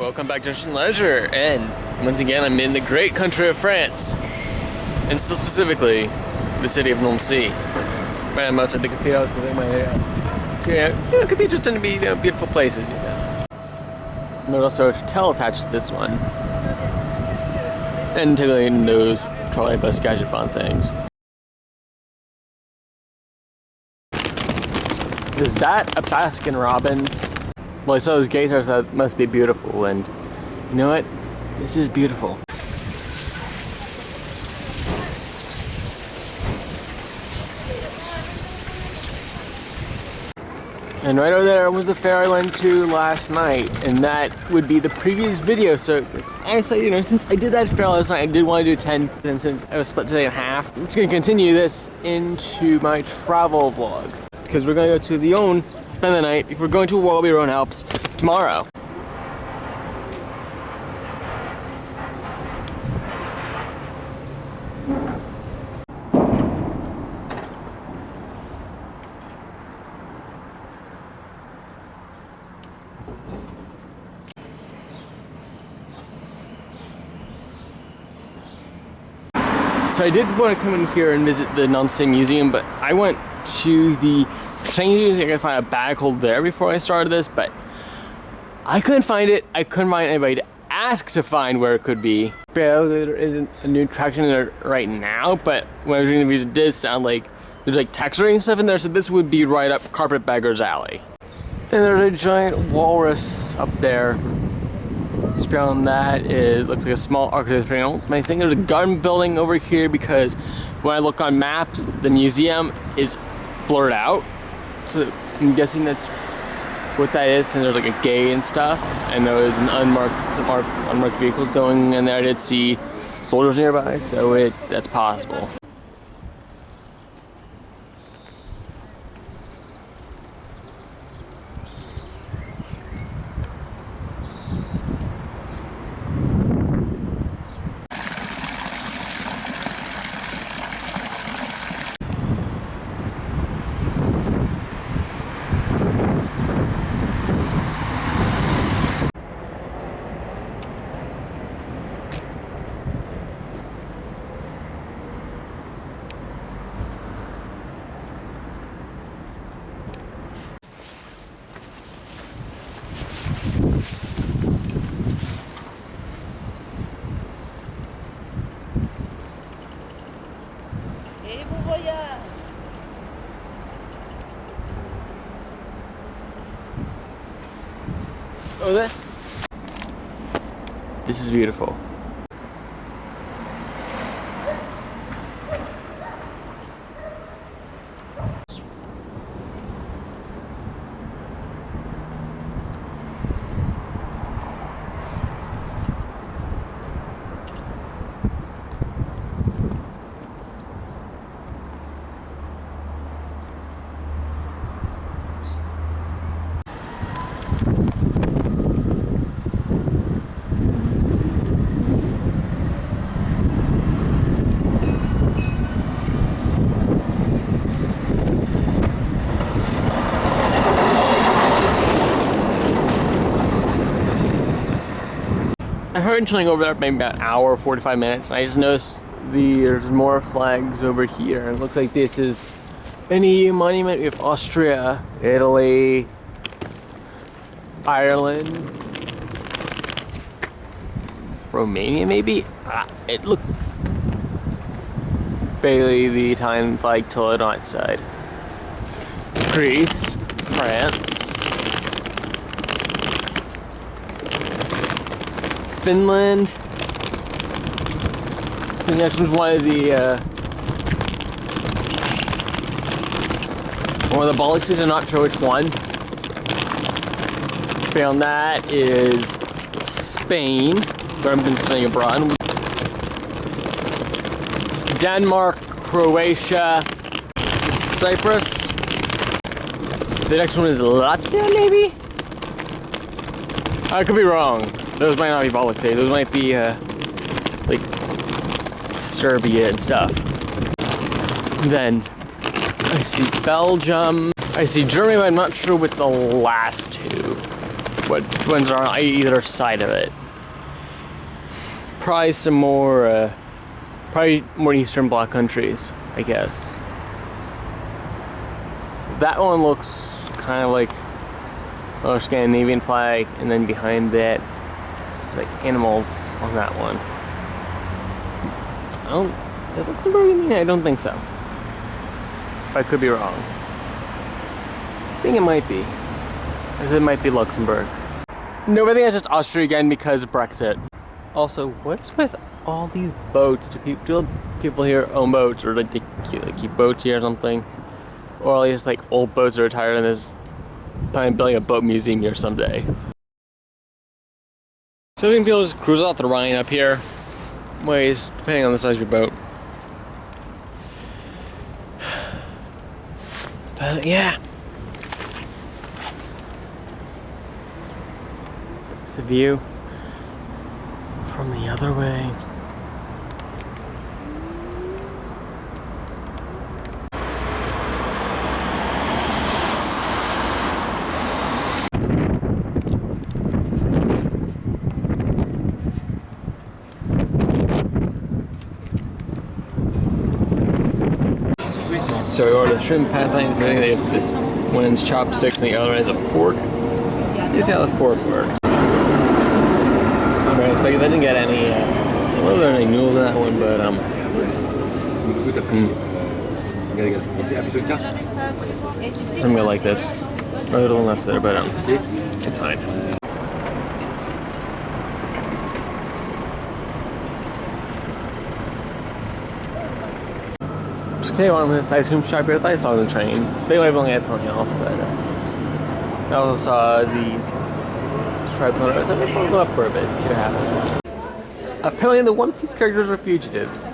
Welcome back to Ocean Leisure, and once again I'm in the great country of France, and still specifically the city of Nancy. I'm outside the cathedral because my cathedrals tend to be beautiful places. There's also a hotel attached to this one, and taking those trolley bus gadget bond things. Is that a Baskin Robbins? Well, I saw those gates, so that must be beautiful, and you know what? This is beautiful. And right over there was the fair I went to last night, and that would be the previous video. So honestly, since I did that fair last night, I did want to do 10, and since I was split today in half, I'm just gonna continue this into my travel vlog. Because we're gonna go to Lyon, spend the night, before going to World Your Own Alps tomorrow. So I did want to come in here and visit the Nancy Museum, but I went to the train museum. I could find a bag hold there before I started this, but I couldn't find it. I couldn't find anybody to ask to find where it could be. There isn't a new attraction in there right now, but when I was reading the reviews, it did sound like there's like texturing and stuff in there, so this would be right up Carpetbagger's alley. And there's a giant walrus up there. Just beyond that looks like a small architectural. I think there's a garden building over here because when I look on maps, the museum is blurred out. So I'm guessing that's what that is, and there's like a gate and stuff. And there was some unmarked vehicles going in there. I did see soldiers nearby, so that's possible. Oh, this is beautiful. I heard chilling over there maybe about an hour, 45 minutes, and I just noticed there's more flags over here. It looks like this is an EU monument. We have Austria, Italy, Ireland, Romania maybe? It looks barely the Italian flag tilted on its side. Greece, France, Finland. The next one's one of the Baltic states. I'm not sure which one. Beyond that is Spain, where I've been studying abroad. Denmark, Croatia, Cyprus. The next one is Latvia, maybe? I could be wrong. Those might not be Baltic states. Those might be like Serbia and stuff. Then I see Belgium. I see Germany, but I'm not sure with the last two. what ones are on either side of it. Probably some more, probably more Eastern Bloc countries, I guess. That one looks kind of like a Scandinavian flag, and then behind that, like animals on that one. Is Luxembourg in there? I don't think so. I could be wrong. I think it might be. It might be Luxembourg. No, I think it's just Austria again because of Brexit. Also, what is with all these boats? Do people here own boats, or like they keep boats here or something? Or at least like old boats are retired and there's planning on building a boat museum here someday. So I think people just cruise off the Rhine up here. Ways, depending on the size of your boat. But yeah. It's the view from the other way. So we ordered the shrimp pâté. They have this one is chopsticks and the other is a fork. You see how the fork works. I'm very expecting. I didn't get any. I don't know if there are any noodles in that one, but I'm gonna like this. A little less there, but it's fine. Today on this ice cream shop here, I saw on the train. They might have only had something else, but I also saw these striped letters. So I'm gonna follow up for a bit and see what happens. Apparently the One Piece characters are fugitives.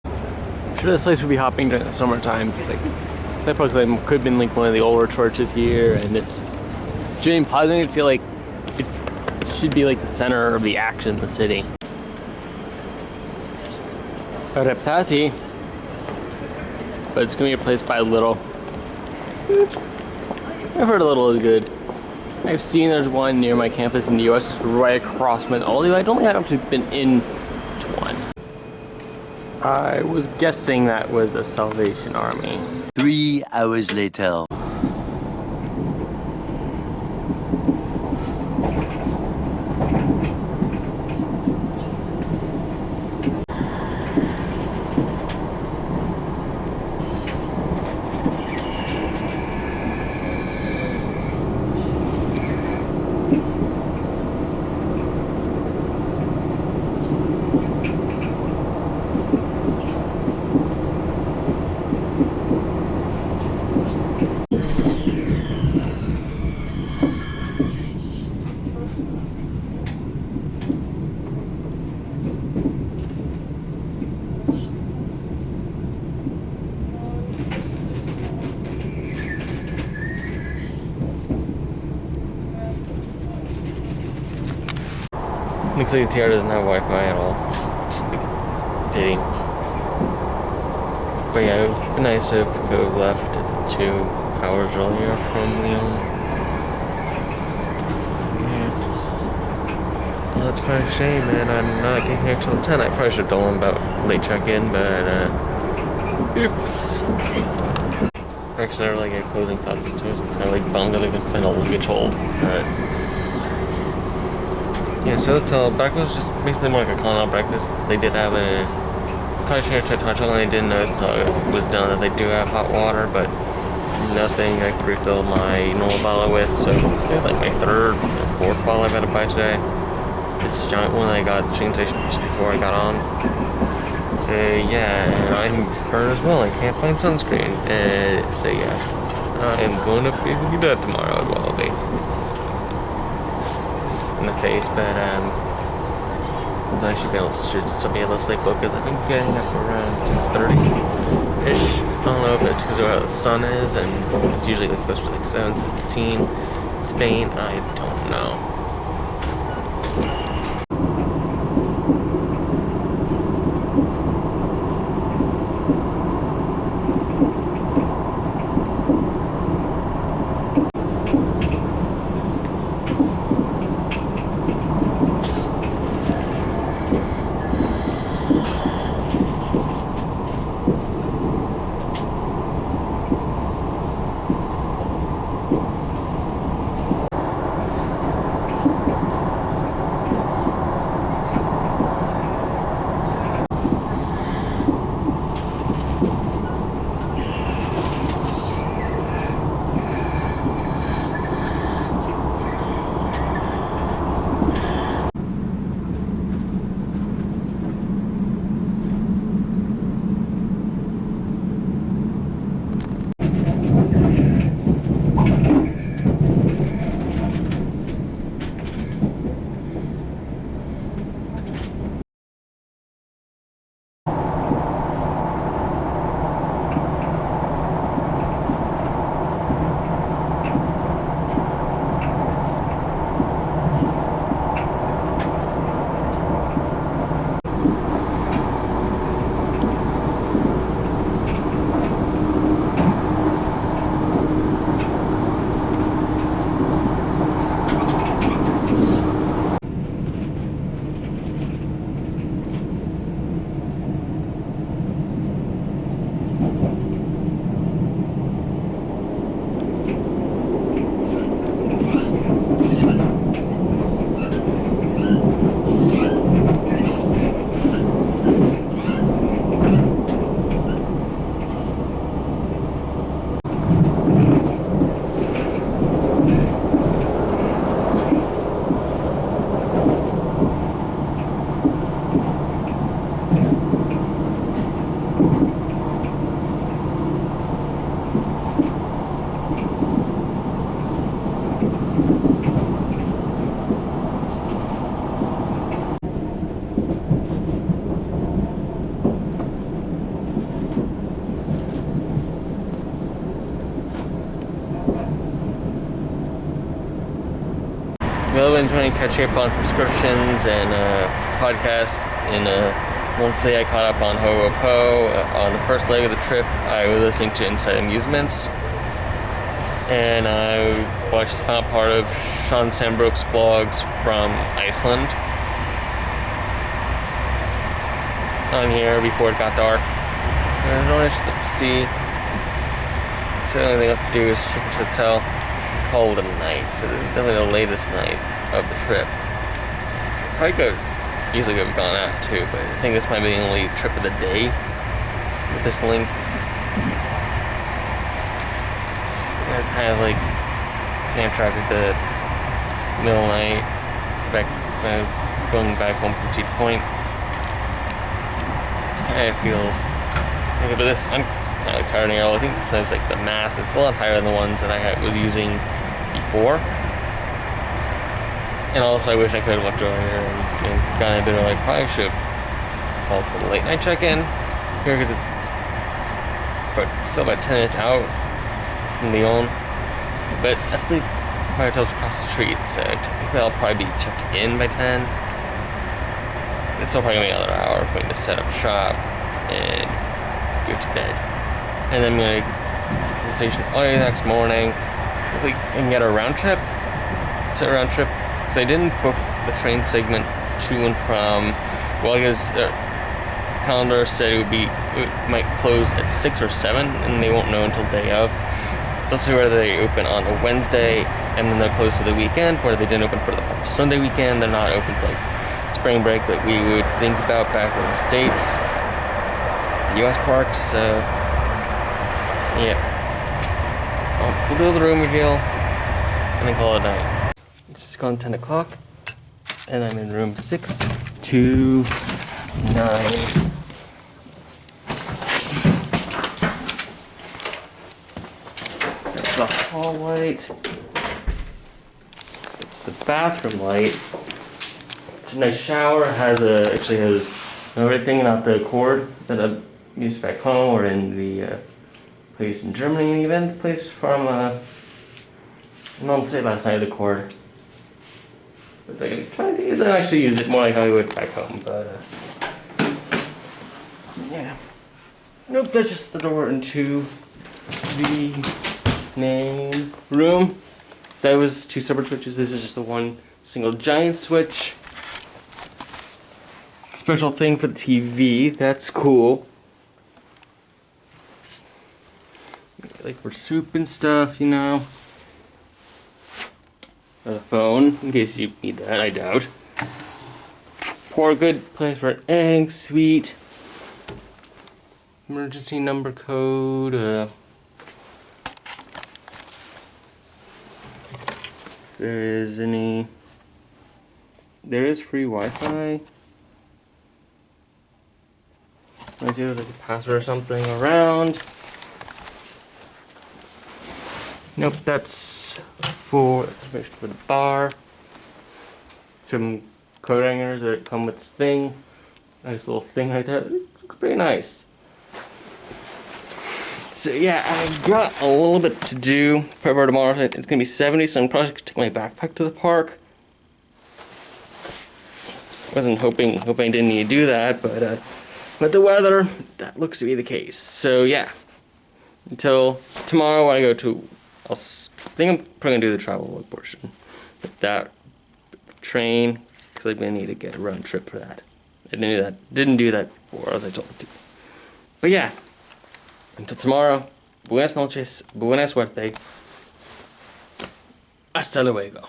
I'm sure this place would be hopping during the summertime. Like, that probably could have been like one of the older churches here, and this Jane Plaza, I feel like it should be like the center of the action in the city. Reptati, but it's gonna be replaced by Little. I've heard a Little is good. I've seen there's one near my campus in the US right across from it. Although I don't think I've actually been in one. I was guessing that was a Salvation Army. 3 hours later. Looks like the TR doesn't have Wi-Fi at all. Just pity. But yeah, it would be nice if we could have left at 2 hours earlier from Lyon. Yeah. Well, that's quite a shame, man. I'm not getting here till 10. I probably should have done one about late check-in, but oops. I actually never really get closing thoughts. It's kind of like bummed that I can find a luggage hold. Yeah, so the hotel breakfast was just basically more like a Continental breakfast. They did have a cottage to touch on, and I didn't know until it was done that they do have hot water, but nothing I could refill my normal bottle with. So it was like my 3rd or 4th bottle I've had to buy today. This giant one I got at the train station just before I got on. Yeah, and I'm burned as well. I can't find sunscreen. So yeah, I'm going to be bed tomorrow as well. I'll be in the face, but I should be able to sleep well because I've been getting up around 6:30-ish. I don't know if it's because of where the sun is, and it's usually like close to like 7:15 in Spain. I don't know. I've been trying to catch up on subscriptions and podcasts. Lindsay, I caught up on Ho'opo. On the first leg of the trip, I was listening to Inside Amusements. And I watched the final part of Sean Sandbrook's vlogs from Iceland. On here before it got dark. There's no much to see. So the only thing I have to do is check into the hotel. Call it a night. So this is definitely the latest night of the trip. Probably easily could have gone out too, but I think this might be the only trip of the day with this link. It's kind of like Amtrak at the middle of the night, going back home from Cedar Point. It feels okay, but I'm kind of tired now. I think since like the math, it's a lot higher than the ones that I was using before. And also, I wish I could have left earlier and gotten a bit early. Probably should have called for the late night check-in here because it's still about 10 minutes out from Lyon. But that's my hotel's across the street, so technically I'll probably be checked in by 10. It's still probably gonna be another hour for me to set up shop and go to bed. And then I'm gonna get to the station early the next morning. Hopefully I can get a round trip. So I didn't book the train segment to and from, well, because their calendar said it might close at 6 or 7, and they won't know until day of. It's also whether they open on a Wednesday and then they're closed to the weekend, or they didn't open for the Sunday weekend. They're not open for like spring break like we would think about back in the States, the US parks. So yeah, we'll do the room reveal and then call it a night. It's gone 10 o'clock, and I'm in room 629. That's the hall light. It's the bathroom light. It's a nice shower. It actually has everything, not the cord that I've used back home or in the place in Germany, even the place from Nancy last night, the cord. But I'm trying to use it. I actually use it more like I would back home, but yeah. Nope, that's just the door into the main room. That was 2 separate switches. This is just the one single giant switch. Special thing for the TV. That's cool. Like for soup and stuff, you know. A phone, in case you need that, I doubt. Pour a good place for an editing suite. Emergency number code. If there is free Wi-Fi. Let's see if there's like a password or something around. Nope, that's for the bar. Some coat hangers that come with the thing. Nice little thing like that. It looks pretty nice. So yeah, I've got a little bit to do. Prepare tomorrow. It's gonna be 70, so I'm probably gonna take my backpack to the park. Wasn't hoping I didn't need to do that, but with the weather, that looks to be the case. So yeah, until tomorrow when I go to, I think I'm probably gonna do the travel log portion. But that train, because I'm gonna need to get a round trip for that. I didn't do that before, as I told you. But yeah, until tomorrow, buenas noches, buena suerte, hasta luego.